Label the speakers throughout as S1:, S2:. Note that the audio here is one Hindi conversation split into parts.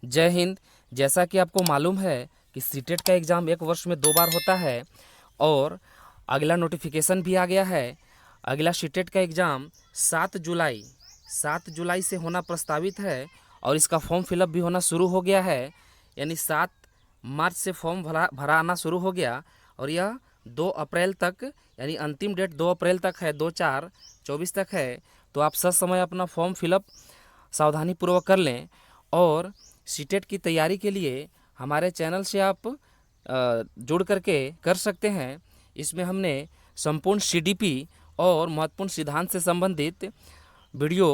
S1: जय हिंद। जैसा कि आपको मालूम है कि सीटेट का एग्ज़ाम एक वर्ष में 2 बार होता है और अगला नोटिफिकेशन भी आ गया है। अगला सीटेट का एग्ज़ाम 7 जुलाई से होना प्रस्तावित है और इसका फॉर्म फिलअप भी होना शुरू हो गया है। यानी 7 मार्च से फॉर्म भरा आना शुरू हो गया और यह 2 अप्रैल तक, यानी अंतिम डेट 2 अप्रैल तक है, 2/4/24 तक है। तो आप समय अपना फॉर्म फिलअप सावधानीपूर्वक कर लें। और सीटेट की तैयारी के लिए हमारे चैनल से आप जुड़ करके कर सकते हैं। इसमें हमने संपूर्ण सीडीपी और महत्वपूर्ण सिद्धांत से संबंधित वीडियो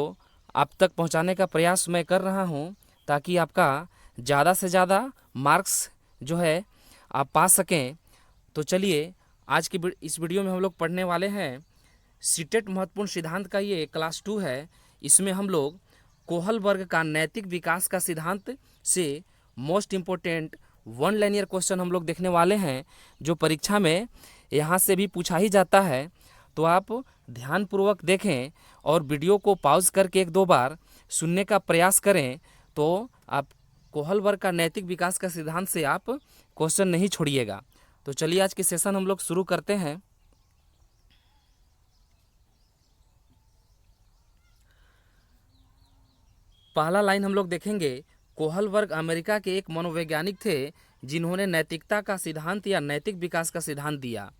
S1: आप तक पहुंचाने का प्रयास मैं कर रहा हूं, ताकि आपका ज़्यादा से ज़्यादा मार्क्स जो है आप पा सकें। तो चलिए, आज की इस वीडियो में हम लोग पढ़ने वाले हैं सीटेट महत्वपूर्ण सिद्धांत का। ये क्लास 2 है। इसमें हम लोग कोहल वर्ग का नैतिक विकास का सिद्धांत से मोस्ट इम्पोर्टेंट 1 लाइनियर क्वेश्चन हम लोग देखने वाले हैं, जो परीक्षा में यहाँ से भी पूछा ही जाता है। तो आप ध्यानपूर्वक देखें और वीडियो को पॉज करके 1-2 बार सुनने का प्रयास करें, तो आप कोहल वर्ग का नैतिक विकास का सिद्धांत से आप क्वेश्चन नहीं छोड़िएगा। तो चलिए, आज के सेशन हम लोग शुरू करते हैं। पहला लाइन हम लोग देखेंगे। कोहल वर्ग अमेरिका के एक मनोवैज्ञानिक थे जिन्होंने नैतिकता का सिद्धांत या नैतिक विकास का सिद्धांत दिया।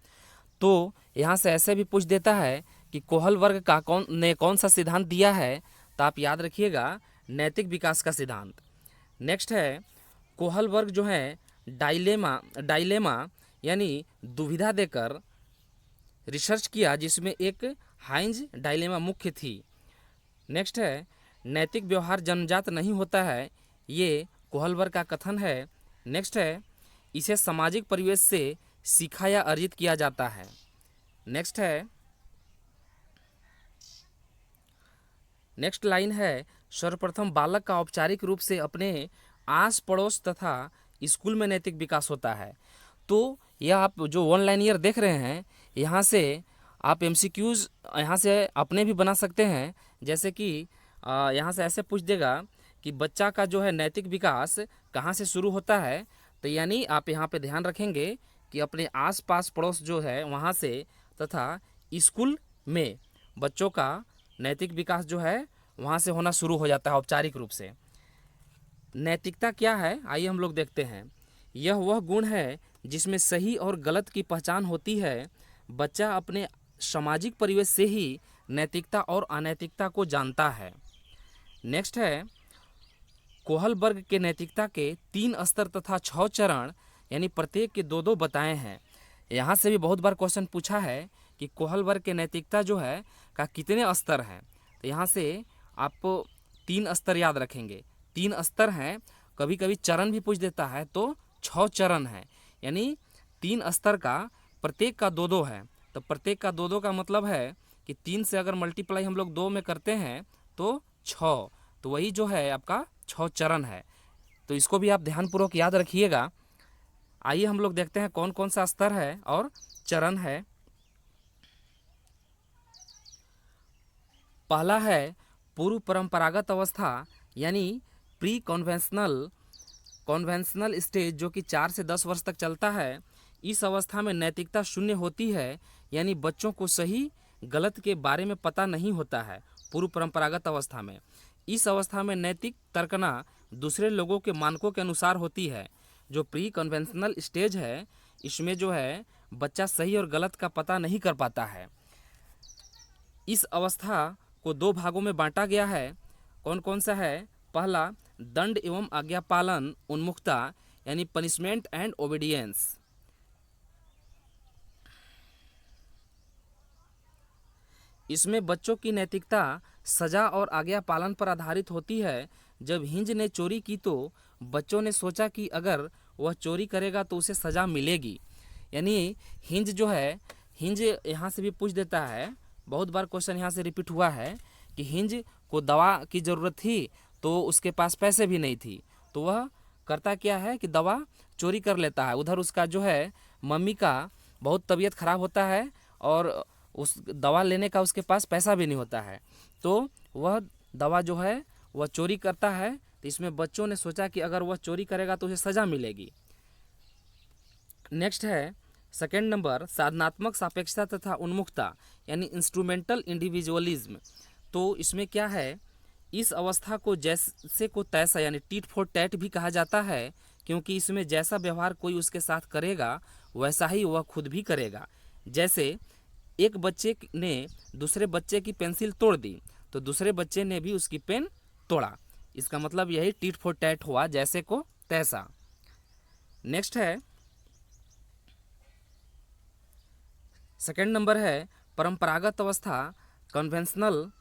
S1: तो यहाँ से ऐसे भी पूछ देता है कि कोहल वर्ग का कौन सा सिद्धांत दिया है, तो आप याद रखिएगा, नैतिक विकास का सिद्धांत। नेक्स्ट है, कोहल वर्ग जो है डायलेमा यानी दुविधा देकर रिसर्च किया, जिसमें एक हाइंज डायलेमा मुख्य थी। नेक्स्ट है, नैतिक व्यवहार जन्मजात नहीं होता है, ये कोहल वर्ग का कथन है। नेक्स्ट है, इसे सामाजिक परिवेश से सीखा या अर्जित किया जाता है। नेक्स्ट लाइन है, सर्वप्रथम बालक का औपचारिक रूप से अपने आस पड़ोस तथा स्कूल में नैतिक विकास होता है। तो यह आप जो 1 लाइनियर देख रहे हैं, यहाँ से आप एमसीक्यूज यहाँ से अपने भी बना सकते हैं। जैसे कि यहाँ से ऐसे पूछ देगा कि बच्चा का जो है नैतिक विकास कहाँ से शुरू होता है। तो यानी आप यहाँ पे ध्यान रखेंगे कि अपने आसपास पड़ोस जो है वहाँ से तथा स्कूल में बच्चों का नैतिक विकास जो है वहाँ से होना शुरू हो जाता है औपचारिक रूप से। नैतिकता क्या है, आइए हम लोग देखते हैं। यह वह गुण है जिसमें सही और गलत की पहचान होती है। बच्चा अपने सामाजिक परिवेश से ही नैतिकता और अनैतिकता को जानता है। नेक्स्ट है, कोहल वर्ग के नैतिकता के 3 स्तर तथा 6 चरण, यानी प्रत्येक के 2-2 बताए हैं। यहाँ से भी बहुत बार क्वेश्चन पूछा है कि कोहल वर्ग के नैतिकता जो है का कितने स्तर हैं। तो यहाँ से आप 3 स्तर याद रखेंगे। 3 स्तर हैं। कभी कभी चरण भी पूछ देता है, तो 6 चरण हैं, यानी 3 स्तर का प्रत्येक का 2-2 है। तो प्रत्येक का 2-2 का मतलब है कि 3 से अगर मल्टीप्लाई हम लोग 2 में करते हैं तो 6, तो वही जो है आपका 6 चरण है। तो इसको भी आप ध्यानपूर्वक याद रखिएगा। आइए हम लोग देखते हैं कौन कौन सा स्तर है और चरण है। पहला है पूर्व परंपरागत अवस्था, यानी प्री कॉन्वेंशनल स्टेज, जो कि 4 से 10 वर्ष तक चलता है। इस अवस्था में नैतिकता शून्य होती है, यानी बच्चों को सही गलत के बारे में पता नहीं होता है। पूर्व परंपरागत अवस्था में, इस अवस्था में नैतिक तर्कना दूसरे लोगों के मानकों के अनुसार होती है। जो प्री कन्वेंशनल स्टेज है, इसमें जो है बच्चा सही और गलत का पता नहीं कर पाता है। इस अवस्था को 2 भागों में बांटा गया है। कौन कौन सा है? पहला, दंड एवं आज्ञा पालन उन्मुखता, यानी पनिशमेंट एंड ओबीडियंस। इसमें बच्चों की नैतिकता सजा और आज्ञा पालन पर आधारित होती है। जब हिंज ने चोरी की तो बच्चों ने सोचा कि अगर वह चोरी करेगा तो उसे सजा मिलेगी। यानी हिंज जो है, हिंज यहाँ से भी पूछ देता है। बहुत बार क्वेश्चन यहाँ से रिपीट हुआ है कि हिंज को दवा की ज़रूरत थी तो उसके पास पैसे भी नहीं थी, तो वह करता क्या है कि दवा चोरी कर लेता है। उधर उसका जो है मम्मी का बहुत तबीयत खराब होता है और उस दवा लेने का उसके पास पैसा भी नहीं होता है, तो वह दवा जो है वह चोरी करता है तो इसमें बच्चों ने सोचा कि अगर वह चोरी करेगा तो उसे सज़ा मिलेगी। नेक्स्ट है सेकेंड नंबर, साधनात्मक सापेक्षता तथा उन्मुखता यानी इंस्ट्रूमेंटल इंडिविजुअलिज्म। तो इसमें क्या है, इस अवस्था को जैसे को तैसा यानी टीट फॉर टैट भी कहा जाता है, क्योंकि इसमें जैसा व्यवहार कोई उसके साथ करेगा वैसा ही वह खुद भी करेगा। जैसे एक बच्चे ने दूसरे बच्चे की पेंसिल तोड़ दी तो दूसरे बच्चे ने भी उसकी पेन तोड़ा। इसका मतलब यही टीट फॉर टैट हुआ, जैसे को तैसा। नेक्स्ट है सेकेंड नंबर है परंपरागत अवस्था, कन्वेंशनल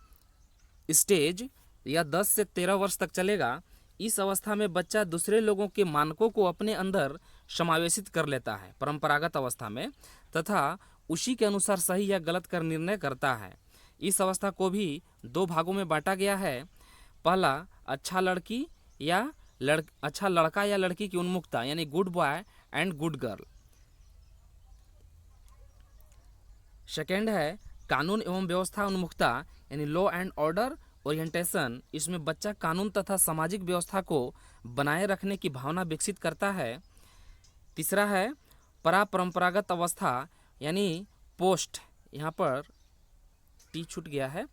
S1: स्टेज, यह 10 से 13 वर्ष तक चलेगा। इस अवस्था में बच्चा दूसरे लोगों के मानकों को अपने अंदर समावेशित कर लेता है परंपरागत अवस्था में, तथा उसी के अनुसार सही या गलत कर निर्णय करता है। इस अवस्था को भी 2 भागों में बांटा गया है। पहला, अच्छा लड़का या लड़की की उन्मुखता यानी good boy and good girl. Second है कानून एवं व्यवस्था उन्मुखता यानी लॉ एंड ऑर्डर ओरिएंटेशन। इसमें बच्चा कानून तथा सामाजिक व्यवस्था को बनाए रखने की भावना विकसित करता है। तीसरा है परंपरागत अवस्था यानी पोस्ट, यहाँ पर टी छूट गया है,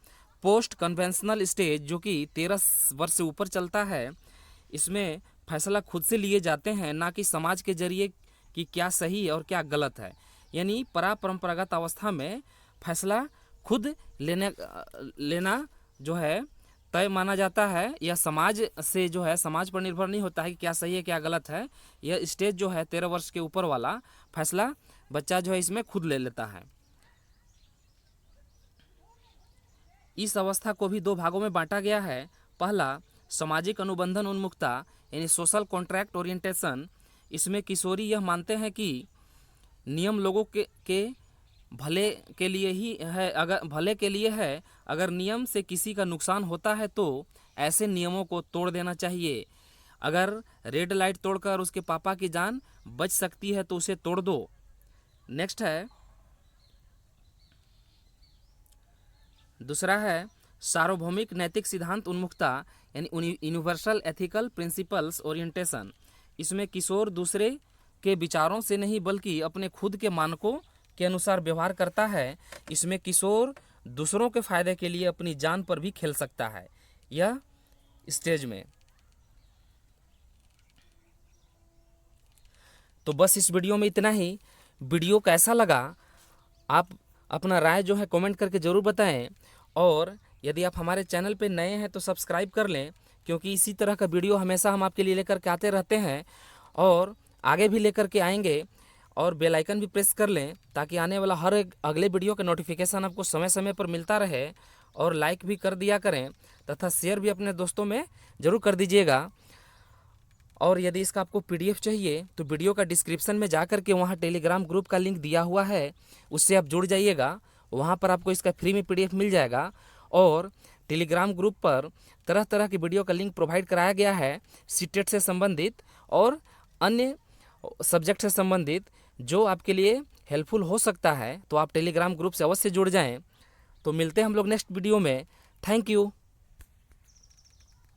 S1: पोस्ट कन्वेंशनल स्टेज, जो कि 13 वर्ष से ऊपर चलता है। इसमें फैसला खुद से लिए जाते हैं, ना कि समाज के जरिए कि क्या सही और क्या गलत है। यानी परंपरागत अवस्था में फैसला खुद लेना जो है तय माना जाता है। यह समाज से जो है, समाज पर निर्भर नहीं होता है कि क्या सही है क्या गलत है। यह स्टेज जो है 13 वर्ष के ऊपर वाला, फैसला बच्चा जो है इसमें खुद ले लेता है। इस अवस्था को भी 2 भागों में बांटा गया है। पहला, सामाजिक अनुबंधन उन्मुखता यानी सोशल कॉन्ट्रैक्ट ओरिएंटेशन। इसमें किशोरी यह मानते हैं कि नियम लोगों के भले के लिए ही है, अगर नियम से किसी का नुकसान होता है तो ऐसे नियमों को तोड़ देना चाहिए। अगर रेड लाइट तोड़कर उसके पापा की जान बच सकती है तो उसे तोड़ दो। नेक्स्ट है दूसरा है सार्वभौमिक नैतिक सिद्धांत उन्मुखता यानी यूनिवर्सल एथिकल प्रिंसिपल्स ओरिएंटेशन। इसमें किशोर दूसरे के विचारों से नहीं बल्कि अपने खुद के मानकों के अनुसार व्यवहार करता है। इसमें किशोर दूसरों के फायदे के लिए अपनी जान पर भी खेल सकता है यह स्टेज में। तो बस इस वीडियो में इतना ही। वीडियो कैसा लगा आप अपना राय जो है कमेंट करके ज़रूर बताएं, और यदि आप हमारे चैनल पे नए हैं तो सब्सक्राइब कर लें, क्योंकि इसी तरह का वीडियो हमेशा हम आपके लिए लेकर के आते रहते हैं और आगे भी लेकर के आएंगे। और बेल आइकन भी प्रेस कर लें ताकि आने वाला हर एक अगले वीडियो का नोटिफिकेशन आपको समय समय पर मिलता रहे। और लाइक भी कर दिया करें तथा शेयर भी अपने दोस्तों में ज़रूर कर दीजिएगा। और यदि इसका आपको PDF चाहिए तो वीडियो का डिस्क्रिप्शन में जा कर के वहाँ टेलीग्राम ग्रुप का लिंक दिया हुआ है, उससे आप जुड़ जाइएगा। वहाँ पर आपको इसका फ्री में PDF मिल जाएगा। और टेलीग्राम ग्रुप पर तरह तरह की वीडियो का लिंक प्रोवाइड कराया गया है, सीटेट से संबंधित और अन्य सब्जेक्ट से संबंधित, जो आपके लिए हेल्पफुल हो सकता है। तो आप टेलीग्राम ग्रुप से अवश्य जुड़ जाएं। तो मिलते हैं हम लोग नेक्स्ट वीडियो में। Thank you.